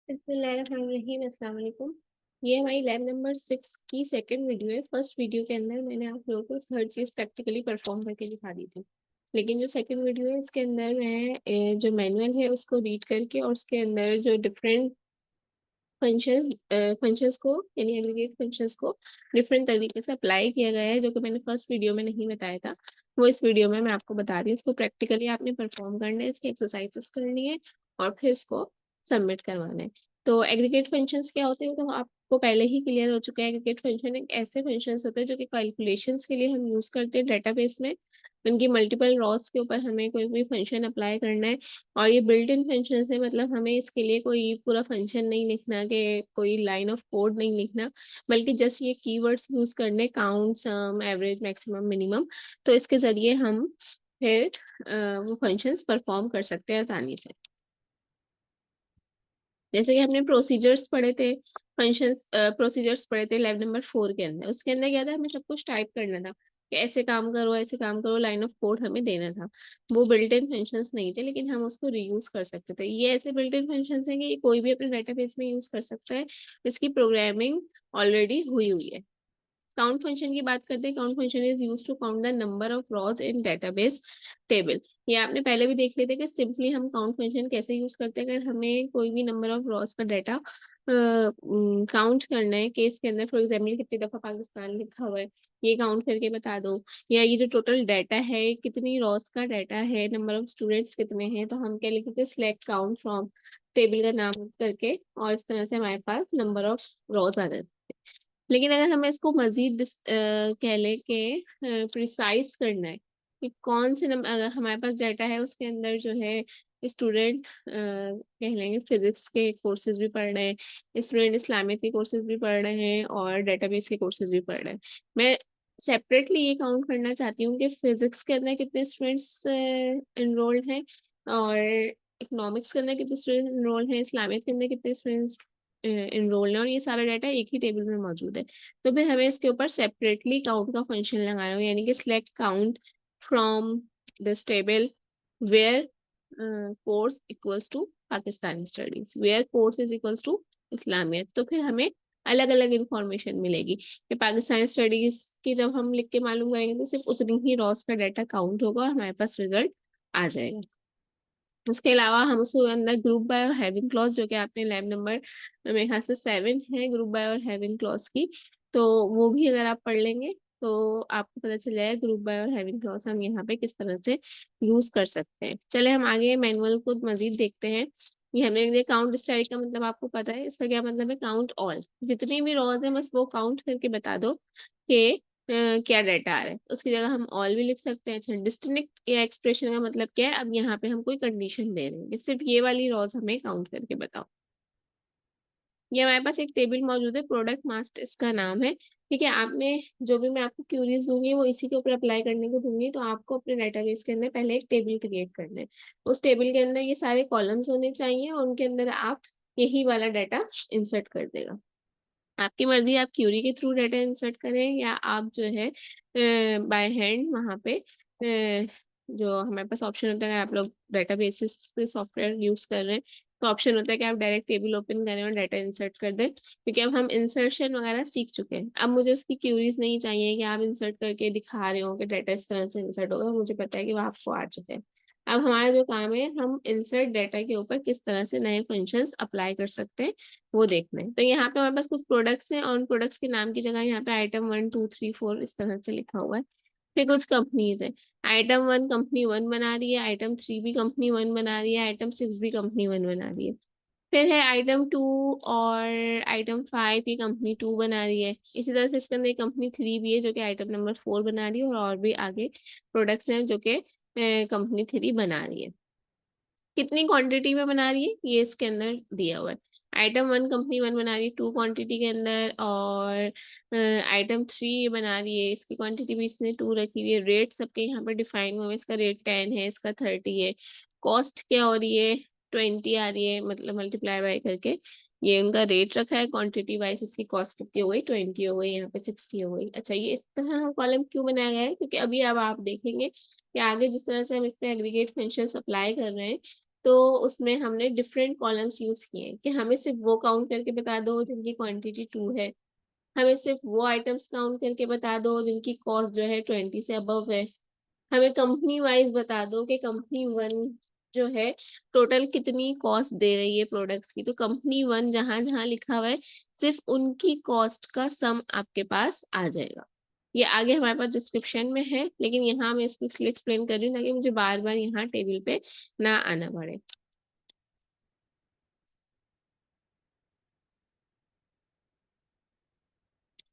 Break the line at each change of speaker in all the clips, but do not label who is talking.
बिस्मिल्लाहिर्रहमानिर्रहीम, अस्सलाम वालेकुम। ये हमारी लैब नंबर 6 की सेकंड वीडियो है। फर्स्ट वीडियो के अंदर मैंने आप लोगों को हर चीज़ प्रैक्टिकली परफॉर्म करके दिखा दी थी, लेकिन जो सेकंड वीडियो है इसके अंदर मैं जो मैनुअल है उसको रीड करके और उसके अंदर जो डिफरेंट फंक्शंस फंक्शंस को यानी एग्रीगेट फंक्शंस को डिफरेंट तरीके से अप्लाई किया गया है, जो कि मैंने फर्स्ट वीडियो में नहीं बताया था। वो इस वीडियो में मैं आपको बता रही हूँ। इसको प्रैक्टिकली आपने परफॉर्म करना है, इसकी एक्सरसाइजेस करनी है और फिर इसको सबमिट करवाना है। तो एग्रीगेट फंक्शंस क्या होते हैं तो आपको पहले ही क्लियर हो चुका है। एग्रीगेट फंक्शन एक ऐसे फंक्शंस होते हैं जो कि कैलकुलेशंस के लिए हम यूज करते हैं डेटाबेस में। उनकी मल्टीपल रॉस के ऊपर हमें कोई भी फंक्शन अप्लाई करना है और ये बिल्ट इन फंक्शन है, मतलब हमें इसके लिए कोई पूरा फंक्शन नहीं लिखना, कि कोई लाइन ऑफ कोड नहीं लिखना, बल्कि जस्ट ये कीवर्ड्स यूज करने, काउंट, सम, एवरेज, मैक्सिमम, मिनिमम। तो इसके जरिए हम फिर वो फंक्शंस परफॉर्म कर सकते हैं आसानी से। जैसे कि हमने प्रोसीजर्स पढ़े थे, फंक्शंस प्रोसीजर्स पढ़े थे लैब नंबर 4 के अंदर। उसके अंदर क्या था, हमें सब कुछ टाइप करना था कि ऐसे काम करो, ऐसे काम करो, लाइन ऑफ कोड हमें देना था। वो बिल्ट इन फंक्शंस नहीं थे, लेकिन हम उसको रीयूज कर सकते थे। ये ऐसे बिल्ट इन फंक्शंस हैं कि ये कोई भी अपने डेटाबेस में यूज कर सकता है। इसकी प्रोग्रामिंग ऑलरेडी हुई हुई है। काउंट फंक्शन की बात करते हैं। Count function is used to count the number of rows in database table. ये आपने पहले भी देख लिया था कि सिंपली हम काउंट फंक्शन कैसे यूज करते हैं। अगर हमें कोई भी नंबर ऑफ रॉज का डाटा काउंट करना है, केस के अंदर फॉर एग्जाम्पल कितनी दफा पाकिस्तान लिखा हुआ है, ये काउंट करके बता दो, या ये जो टोटल डाटा है कितनी रॉज का डाटा है, नंबर ऑफ स्टूडेंट्स कितने हैं, तो हम क्या लिखते हैं, सिलेक्ट काउंट फ्रॉम टेबल का नाम करके, और इस तरह से हमारे पास नंबर ऑफ रॉज आ जाते हैं। लेकिन अगर हमें इसको मजीद कह ले के प्रिसाइज करना है कि कौन से नंबर, अगर हमारे पास डाटा है उसके अंदर जो है स्टूडेंट कह लेंगे फिजिक्स के कोर्सेज भी पढ़ रहे हैं, स्टूडेंट इस्लामिक के कोर्सेज भी पढ़ रहे हैं, और डेटाबेस के कोर्सेज भी पढ़ रहे हैं। मैं सेपरेटली ये काउंट करना चाहती हूँ कि फिजिक्स के अंदर कितने स्टूडेंट्स इनरोल्ड हैं, और इकोनॉमिक्स के अंदर कितने स्टूडेंट इनरोल्ड हैं, इस्लामिक के अंदर कितने स्टूडेंट्स इनरोल है, और ये सारा डाटा एक ही टेबल में मौजूद है। तो फिर हमें इसके ऊपर सेपरेटली काउंट का फंक्शन लगाना है, यानी कि select count from this table where course equals to Pakistani studies, where course is equals to Islamiyat. तो फिर हमें अलग अलग इंफॉर्मेशन मिलेगी कि पाकिस्तानी स्टडीज की जब हम लिख के मालूम करेंगे तो सिर्फ उतनी ही रॉस का डाटा काउंट होगा और हमारे पास रिजल्ट आ जाएगा। उसके अलावा हम उसके अंदर ग्रुप बाय और हैविंग क्लॉज, जो कि आपने लैब नंबर मेरे ख्याल से 7 है ग्रुप बाय और हैविंग क्लॉज की, तो वो भी अगर आप पढ़ लेंगे तो आपको पता चल जाएगा ग्रुप बाय और हैविंग क्लॉज हम यहाँ पे किस तरह से यूज कर सकते हैं। चले हम आगे मैनुअल को मजीद देखते हैं। ये हमने लिया काउंट स्टाइल का मतलब आपको पता है, इसका क्या मतलब है, काउंट ऑल। जितनी भी रॉज है बस वो काउंट करके बता दो कि क्या डाटा आ रहा है। उसकी जगह हम ऑल भी लिख सकते हैं। अच्छा, डिस्टिंक्ट या एक्सप्रेशन का मतलब क्या है, अब यहाँ पे हम कोई कंडीशन दे रहे हैं कि सिर्फ ये वाली रॉज हमें काउंट करके बताओ। ये हमारे पास एक टेबल मौजूद है, प्रोडक्ट मास्ट इसका नाम है। ठीक है, आपने जो भी मैं आपको क्यूरीज दूंगी वो इसी के ऊपर अप्लाई करने को दूंगी। तो आपको अपने डेटाबेस के अंदर पहले एक टेबल क्रिएट करना है। उस टेबल के अंदर ये सारे कॉलम्स होने चाहिए और उनके अंदर आप यही वाला डाटा इंसर्ट कर देगा। आपकी मर्जी, आप क्यूरी के थ्रू डाटा इंसर्ट करें या आप जो है बाय हैंड वहाँ पे जो हमारे पास ऑप्शन होता है, अगर आप लोग डेटाबेसेस से सॉफ्टवेयर यूज कर रहे हैं तो ऑप्शन होता है कि आप डायरेक्ट टेबल ओपन करें और डाटा इंसर्ट कर दें, क्योंकि अब हम इंसर्शन वगैरह सीख चुके हैं। अब मुझे उसकी क्यूरीज नहीं चाहिए कि आप इंसर्ट करके दिखा रहे हो कि डाटा इस तरह से इंसर्ट होगा, मुझे पता है कि वो आपको आ चुके हैं। अब हमारा जो काम है, हम इंसर्ट डाटा के ऊपर किस तरह से नए फंक्शंस अप्लाई कर सकते हैं वो देखना है। तो यहाँ पे हमारे पास कुछ प्रोडक्ट्स हैं और उन प्रोडक्ट्स के नाम की जगह यहाँ पे आइटम 1 2 3 4 इस तरह से लिखा हुआ है। फिर कुछ कंपनीज है, आइटम 1 कंपनी 1 बना रही है, आइटम 3 भी कंपनी 1 बना रही है, आइटम 6 भी कंपनी 1 बना रही है। फिर है आइटम 2 और आइटम 5 भी कंपनी 2 बना रही है। इसी तरह से इसके अंदर कंपनी 3 भी है जो कि आइटम नंबर 4 बना रही है, और भी आगे प्रोडक्ट्स हैं जो कि कंपनी 3 बना रही है। कितनी क्वांटिटी में बना रही है ये इसके अंदर दिया हुआ है। आइटम 1 कंपनी 1 बना रही है 2 क्वांटिटी के अंदर, और आइटम 3 ये बना रही है, इसकी क्वांटिटी भी इसने 2 रखी हुई है। रेट सबके यहाँ पर डिफाइन हुआ है, इसका रेट 10 है, इसका 30 है। कॉस्ट क्या हो रही है, 20 आ रही है, मतलब मल्टीप्लाई बाय करके ये उनका रेट रखा है। क्वांटिटी वाइज इसकी कॉस्ट कितनी हो गई, 20 हो गई, यहाँ पे 60 हो गई। अच्छा, ये इस तरह कॉलम क्यों बनाया गया है, क्योंकि अभी अब आप देखेंगे कि आगे जिस तरह से हम इस पे एग्रीगेट फंक्शंस अप्लाई कर रहे हैं तो उसमें हमने डिफरेंट कॉलम्स यूज किए हैं कि हमें सिर्फ वो काउंट करके बता दो जिनकी क्वांटिटी 2 है, हमें सिर्फ वो आइटम्स काउंट करके बता दो जिनकी कॉस्ट जो है 20 से अबव है, हमें कंपनी वाइज बता दो कि कंपनी वन जो है टोटल कितनी कॉस्ट दे रही है प्रोडक्ट्स की। तो कंपनी वन जहां जहां लिखा हुआ है सिर्फ उनकी कॉस्ट का सम आपके पास आ जाएगा। ये आगे हमारे पास डिस्क्रिप्शन में है, लेकिन यहाँ मैं इसको इसलिए एक्सप्लेन कर रही हूँ ताकि मुझे बार बार यहाँ टेबल पे ना आना पड़े।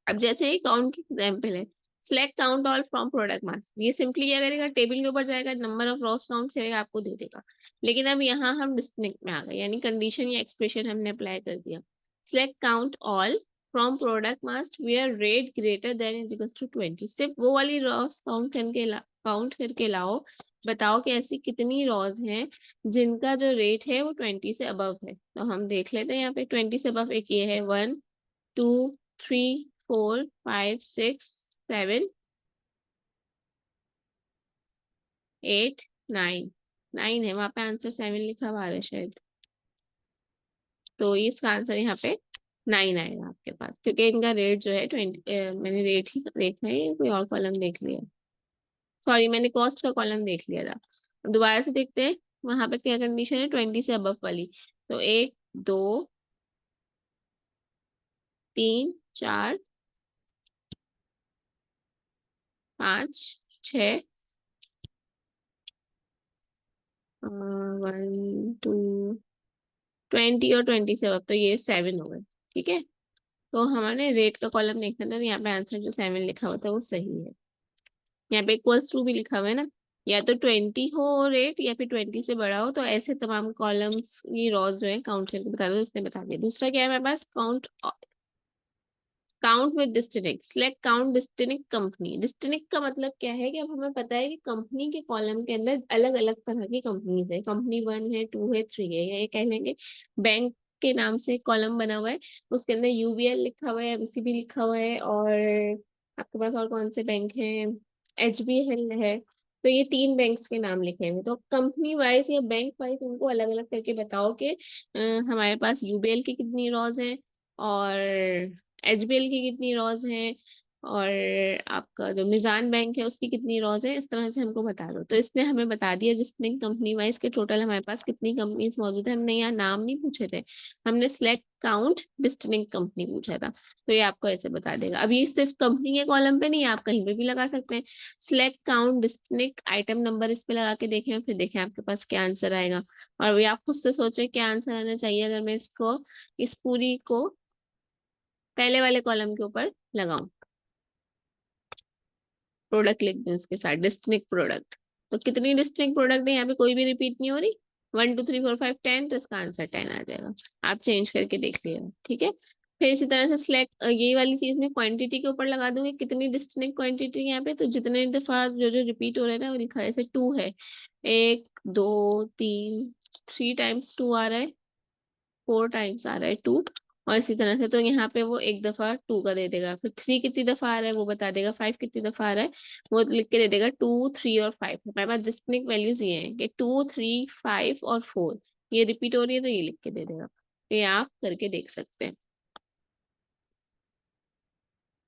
अब जैसे ये काउंट की एग्जाम्पल है, select count all from product mass, ये सिंपली क्या करेगा, टेबल के ऊपर जाएगा, नंबर ऑफ रॉस काउंट करेगा, आपको दे देगा। लेकिन अब यहाँ हम डिस्टिंक्ट में आ गए, यानी कंडीशन या एक्सप्रेशन हमने अप्लाई कर दिया। Select count all from product mass where rate greater than is equal to 20, सिर्फ वो वाली रॉस काउंट करके लाओ, बताओ कि ऐसी कितनी रॉज हैं जिनका जो रेट है वो 20 से अबव है। तो हम देख लेते हैं यहाँ पे 20 से अबव एक ये है, 1 2 3 4 5 6 7 8 9, 9 है, वहां पे आंसर 7 लिखा हुआ है शायद, तो इसका आंसर यहाँ पे 9 आएगा आपके पास, क्योंकि इनका रेट जो है 20, मैंने रेट ही देखना है, कोई और कॉलम देख लिया, सॉरी मैंने कॉस्ट का कॉलम देख लिया था। अब दोबारा से देखते हैं वहां पे क्या कंडीशन है 20 से अबव वाली। तो 1 2 3 4 5 6, 1 2, 20 और 20 से अब तो ये 7 हो गए। ठीक है, तो हमारे रेट का कॉलम देखना था, तो यहाँ पे आंसर जो 7 लिखा हुआ था वो सही है। यहाँ पे इक्वल्स टू भी लिखा हुआ है ना, या तो 20 हो रेट या फिर 20 से बड़ा हो, तो ऐसे तमाम कॉलम्स की रॉज जो है काउंट करके बता दो, इसने बता दिया। दूसरा क्या है हमारे पास, count count with distinct, select count distinct company. Distinct का मतलब क्या है कि अब हमें पता है कि कंपनी के कॉलम के अंदर अलग अलग तरह की कंपनीज है, कंपनी 1 है 2 है 3 है, या ये कह लेंगे बैंक के नाम से कॉलम बना हुआ है, उसके अंदर यूबीएल लिखा हुआ है, एमसीबी लिखा हुआ है, और आपके पास और कौन से बैंक हैं, एचबीएल है। तो ये 3 बैंक्स के नाम लिखे हुए, तो कंपनी वाइज या बैंक वाइज उनको अलग अलग करके बताओ कि हमारे पास यूबीएल की कितनी रॉज है, और एचबीएल की कितनी रॉज है, और आपका जो मिजान बैंक है उसकी कितनी रॉज है, इस तरह से हमको बता दो। तो इसने हमें बता दिया डिस्टिंक्ट कंपनी वाइज के टोटल हमारे पास कितनी कंपनीज मौजूद है। हमने यहाँ नाम नहीं पूछे थे, हमने सिलेक्ट काउंट डिस्टिंक्ट कंपनी पूछा था, तो ये आपको ऐसे बता देगा। अब ये सिर्फ कंपनी के कॉलम पे नहीं, आप कहीं पे भी लगा सकते हैं, select count distinct item number इस पे लगा के देखें, फिर देखें आपके पास क्या आंसर आएगा। और ये आप खुद से सोचें क्या आंसर आना चाहिए अगर मैं इसको, इस पूरी को पहले वाले कॉलम के ऊपर लगाऊं, प्रोडक्ट लिख दूं इसके साथ डिस्टिंक्ट प्रोडक्ट, तो कितनी डिस्टिंक्ट प्रोडक्ट है यहाँ पे, कोई भी रिपीट नहीं हो रही, 1 2 3 4 5 10, तो इसका आंसर 10 आ जाएगा। आप चेंज करके देख लिएगा, ठीक है। फिर इसी तरह से सिलेक्ट, ये वाली चीज में क्वांटिटी के ऊपर लगा दूंगी, कितनी डिस्टिंक्ट क्वांटिटी यहाँ पे, तो जितने दफा जो जो रिपीट हो रहा है ना वो लिखा है, जैसे 2 है, 1 2 3, 3 टाइम्स 2 आ रहा है, 4 टाइम्स आ रहा है 2, और इसी तरह से तो यहाँ पे वो एक दफा 2 का दे देगा, फिर 3 कितनी दफा आ रहा है वो बता देगा, 5 कितनी दफा आ रहा है वो लिख के दे देगा, 2 3 और 5। हमारे पास डिस्टिंक्ट वैल्यूज ये हैं कि 2 3 5 और 4, ये रिपीट हो रही है तो ये लिख के दे देगा, तो ये आप करके देख सकते हैं।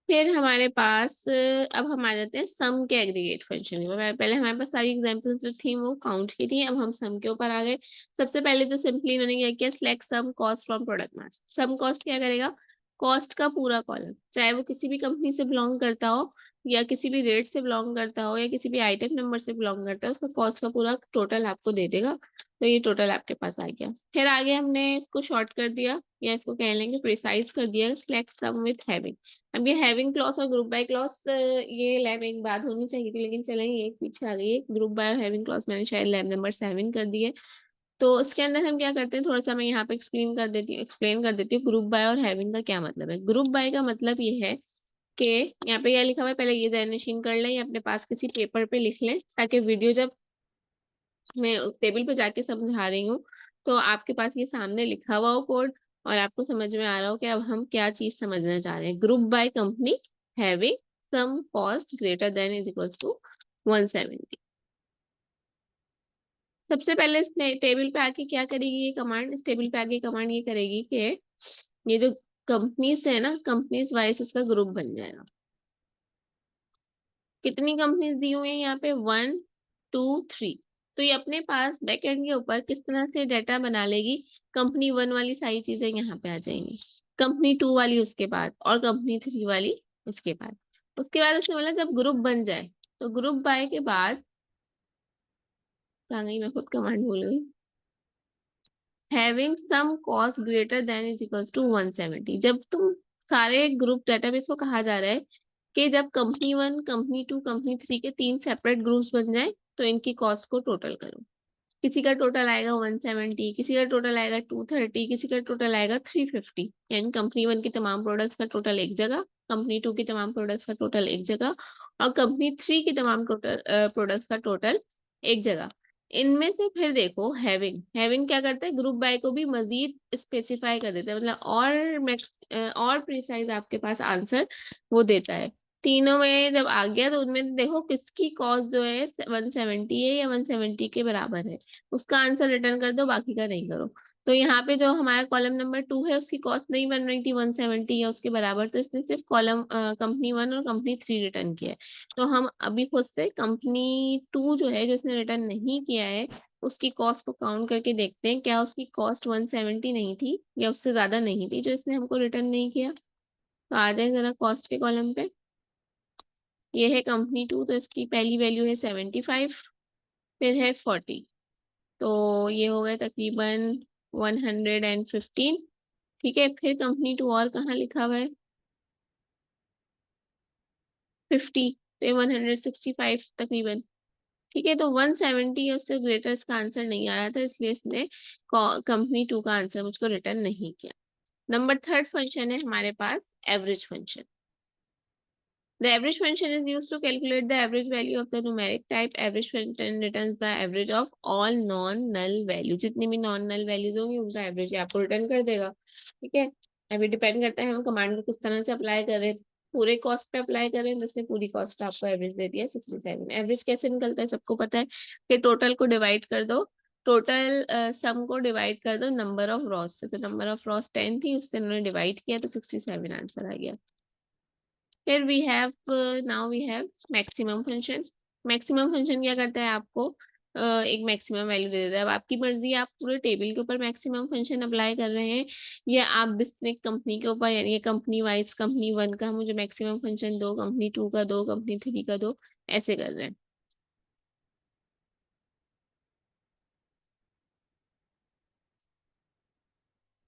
फिर हमारे पास अब हम आ जाते हैं सम के एग्रीगेट फंक्शन में। पहले हमारे पास सारी एग्जांपल्स जो थी वो काउंट की थी, अब हम सम के ऊपर आ गए। सबसे पहले तो सिंपली इन्होंने क्या किया, select sum cost from product mass. Sum cost क्या करेगा, कॉस्ट का पूरा कॉलम, चाहे वो किसी भी कंपनी से बिलोंग करता हो, या किसी भी रेट से बिलोंग करता हो, या किसी भी आइटम नंबर से बिलोंग करता है, उसका कॉस्ट का पूरा टोटल आपको दे देगा। तो ये टोटल आपके पास आ गया। फिर आगे हमने इसको शॉर्ट कर दिया, या इसको कह लेंगे प्रिसाइज कर दिया, सिलेक्ट सम विथ हैविंग। अब ये हैविंग क्लॉज और ग्रुप बाय क्लॉज, ये लैब एक बात होनी चाहिए थी, लेकिन चलेंगे एक पीछे आ गई है। ग्रुप बाय और हैविंग क्लॉज मैंने शायद लैब नंबर 7 कर दिए। तो इसके अंदर हम क्या करते हैं, थोड़ा सा मैं यहाँ पे एक्सप्लेन कर देती हूँ ग्रुप बाय और हैविंग का क्या मतलब है। ग्रुप बाय का मतलब ये है कि यहाँ पे क्या लिखा हुआ है, पहले ये डेफिनेशन कर लें या अपने पास किसी पेपर पे लिख लें, ताकि वीडियो जब मैं टेबल पे जाके समझा रही हूँ तो आपके पास ये सामने लिखा हुआ हो कोड, और आपको समझ में आ रहा हो कि अब हम क्या चीज समझना चाह रहे हैं। Group by company having sum cost greater than is equals to 170। सबसे पहले इस टेबल पे आके क्या करेगी ये कमांड, इस टेबल पे आके कमांड ये करेगी कि ये जो कंपनीज है ना, कंपनीज वाइज इसका ग्रुप बन जाएगा। कितनी कंपनीज दी हुई है यहाँ पे, 1 2 3। तो ये अपने पास बैकएंड के ऊपर किस तरह से डाटा बना लेगी, कंपनी 1 वाली सारी चीजें यहाँ पे आ जाएंगी, कंपनी 2 वाली उसके बाद, और कंपनी 3 वाली उसके बाद। उसके बाद उसने बोला जब ग्रुप बन जाए, तो ग्रुप बाय के बाद, कहाँ गई, मैं खुद कमांड भूल गई, having sum cost greater than is equals to 170। जब तुम सारे ग्रुप डेटाबेस को कहा जा रहा है कि जब कंपनी 1 कंपनी 2 कंपनी 3 के 3 सेपरेट ग्रुप्स बन जाए तो इनकी कॉस्ट को टोटल करो। किसी का टोटल आएगा 170, किसी का टोटल आएगा 230, किसी का टोटल आएगा 350। यानी कंपनी 1 की तमाम प्रोडक्ट्स का टोटल एक जगह, कंपनी 2 की तमाम प्रोडक्ट्स का टोटल एक जगह, और कंपनी 3 की तमाम टोटल प्रोडक्ट्स का टोटल एक जगह। इनमें से फिर देखो हैविंग, हैविंग क्या करता है, ग्रुप बाय को भी मजीद स्पेसिफाई कर देता है, मतलब और मैक्स और प्रिसाइज आपके पास आंसर वो देता है। तीनों में जब आ गया तो उनमें देखो किसकी कॉस्ट जो है 170 है या 170 के बराबर है, उसका आंसर रिटर्न कर दो, बाकी का नहीं करो। तो यहाँ पे जो हमारा कॉलम नंबर 2 है उसकी कॉस्ट नहीं बन रही थी 170 या उसके बराबर, तो इसने सिर्फ कॉलम कंपनी 1 और कंपनी 3 रिटर्न किया है। तो हम अभी खुद से कंपनी 2 जो है, जो इसने रिटर्न नहीं किया है, उसकी कॉस्ट को काउंट करके देखते हैं क्या उसकी कॉस्ट 170 नहीं थी या उससे ज्यादा नहीं थी जो इसने हमको रिटर्न नहीं किया। तो आ जाए जरा कॉस्ट के कॉलम पे, ये है कंपनी 2, तो इसकी पहली वैल्यू है 75, फिर है 40, तो ये हो गए तकरीबन 115। ठीक है, फिर कंपनी 2 और कहाँ लिखा हुआ है, 50, तो 165 तकरीबन। ठीक है, तो 170 या उससे ग्रेटर इसका आंसर नहीं आ रहा था, इसलिए इसने कंपनी 2 का आंसर मुझको रिटर्न नहीं किया। नंबर थर्ड फंक्शन है हमारे पास average function. The average function is used to calculate the average value of the numeric type. Average function returns the average of all non-null values. जितनी भी non-null values होंगी उनका average आपको return कर देगा। ठीक है, अभी डिपेंड करता है हम कमांड को किस तरह से अप्लाई करें। पूरे कॉस्ट पे अप्लाई करें तो इसने पूरी कॉस्ट का आपको एवरेज दे दिया 67। एवरेज कैसे निकलता है सबको पता है कि टोटल को डिवाइड कर दो, टोटल सम को डिवाइड कर दो नंबर ऑफ रॉस से, तो नंबर ऑफ रॉस 10 थी, उससे उन्होंने डिवाइड किया तो 67 आंसर आ गया। फिर we have, now we have maximum function. Maximum function क्या करता है, आपको एक मैक्सिमम वैल्यू दे देता है। अब आपकी मर्जी है, आप पूरे टेबल के ऊपर मैक्सिमम फंक्शन अप्लाई कर रहे हैं या आप डिस्ट्रिक्ट कंपनी के ऊपर, यानी कंपनी वाइज कंपनी 1 का मुझे मैक्सिमम फंक्शन दो, कंपनी 2 का दो, कंपनी 3 का दो, ऐसे कर रहे हैं।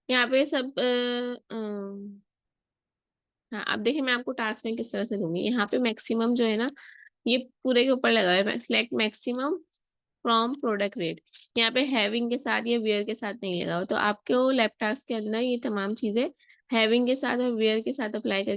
यहाँ पे सब हाँ, अब देखिए मैं आपको टास्क में किस तरह से दूंगी। यहाँ पे मैक्सिमम जो है ना, ये पूरे के ऊपर लगा है, select maximum from product rate. यहाँ पे हैविंग के साथ या वेयर के साथ नहीं लगा हुआ, तो आपको लैप टास्क के अंदर ये तमाम चीजें हैविंग के साथ और वेयर के साथ अप्लाई करके